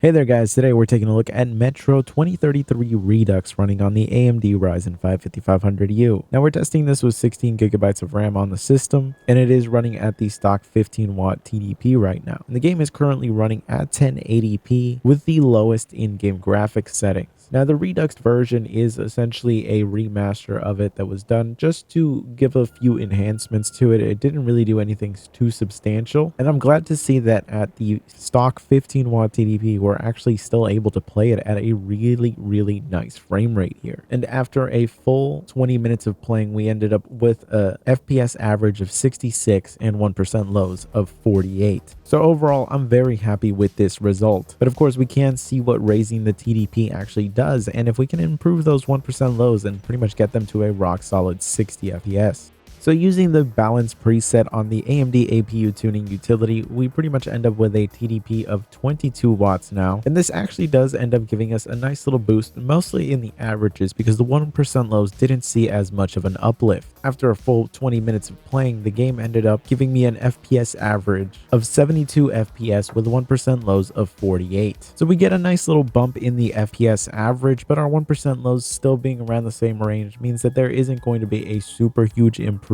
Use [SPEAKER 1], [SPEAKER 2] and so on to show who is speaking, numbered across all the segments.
[SPEAKER 1] Hey there guys, today we're taking a look at Metro 2033 Redux running on the AMD Ryzen 5 5500U. Now we're testing this with 16 gigabytes of RAM on the system, and it is running at the stock 15 watt TDP right now. And the game is currently running at 1080p with the lowest in-game graphics settings. Now the Redux version is essentially a remaster of it that was done just to give a few enhancements to it. It didn't really do anything too substantial, and I'm glad to see that at the stock 15 watt TDP we're actually still able to play it at a really nice frame rate here. And after a full 20 minutes of playing, we ended up with a FPS average of 66 and 1% lows of 48. So overall, I'm very happy with this result. But of course, we can see what raising the TDP actually does, and if we can improve those 1% lows and pretty much get them to a rock solid 60 FPS. So using the balance preset on the AMD APU tuning utility, we pretty much end up with a TDP of 22 watts now. And this actually does end up giving us a nice little boost, mostly in the averages, because the 1% lows didn't see as much of an uplift. After a full 20 minutes of playing, the game ended up giving me an FPS average of 72 FPS with 1% lows of 48. So we get a nice little bump in the FPS average, but our 1% lows still being around the same range means that there isn't going to be a super huge improvement,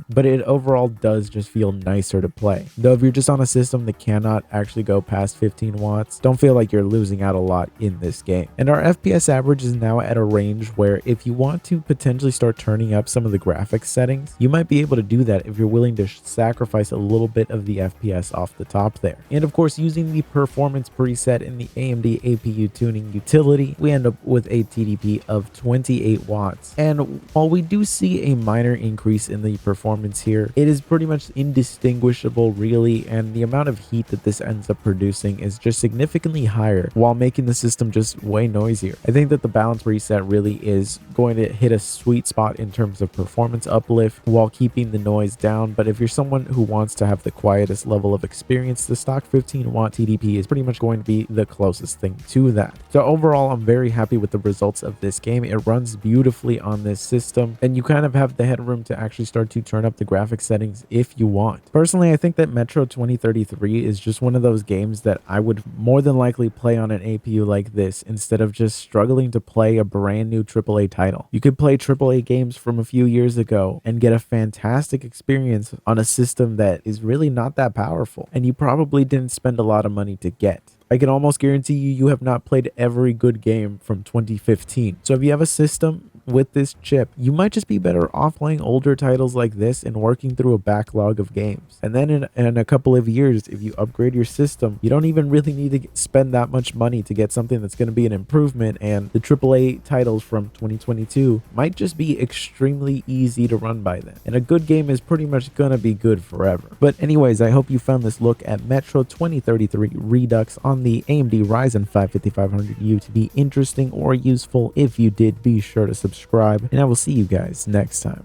[SPEAKER 1] but it overall does just feel nicer to play. Though if you're just on a system that cannot actually go past 15 watts, don't feel like you're losing out a lot in this game. And our FPS average is now at a range where if you want to potentially start turning up some of the graphics settings, you might be able to do that if you're willing to sacrifice a little bit of the FPS off the top there. And of course, using the performance preset in the AMD APU tuning utility, we end up with a TDP of 28 watts. And while we do see a minor increase in the performance here, it is pretty much indistinguishable really, and the amount of heat that this ends up producing is just significantly higher while making the system just way noisier. I think that the balance reset really is going to hit a sweet spot in terms of performance uplift while keeping the noise down. But if you're someone who wants to have the quietest level of experience, the stock 15 watt TDP is pretty much going to be the closest thing to that. So overall, I'm very happy with the results of this game. It runs beautifully on this system, and you kind of have the headroom to actually start to turn up the graphics settings if you want. Personally, I think that Metro 2033 is just one of those games that I would more than likely play on an APU like this instead of just struggling to play a brand new AAA title. You could play AAA games from a few years ago and get a fantastic experience on a system that is really not that powerful, and you probably didn't spend a lot of money to get. I can almost guarantee you have not played every good game from 2015. So if you have a system with this chip, you might just be better off playing older titles like this and working through a backlog of games. And then in a couple of years, if you upgrade your system, you don't even really need to spend that much money to get something that's going to be an improvement, and the AAA titles from 2022 might just be extremely easy to run by then. And a good game is pretty much going to be good forever. But anyways, I hope you found this look at Metro 2033 Redux on the AMD Ryzen 5 5500U to be interesting or useful. If you did, be sure to subscribe, and I will see you guys next time.